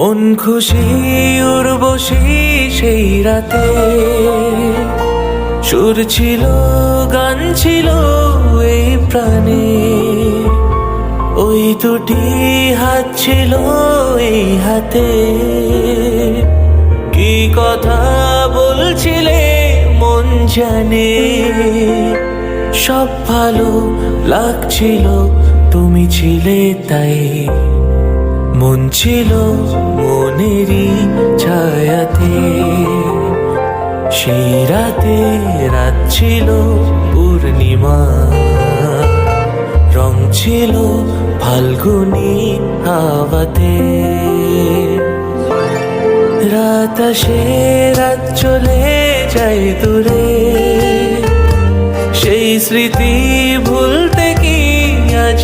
মন খুশি উর্বশী সেই রাতে, সুর ছিল গান ছিল এই প্রাণে, ওই দুটি হাত ছিল এই হাতে। কি কথা বলছিলে মন জানে, সব ভালো লাগছিল তুমি ছিলে তাই। মন ছিল মনেরই ছায়াতে, সেই রাতে রাত ছিল পূর্ণিমা, রং ছিল ফাল্গুনি হাওয়াতে। রাত আসে রাত চলে যায় দূরে, সেই স্মৃতি ভুলতে কি আজ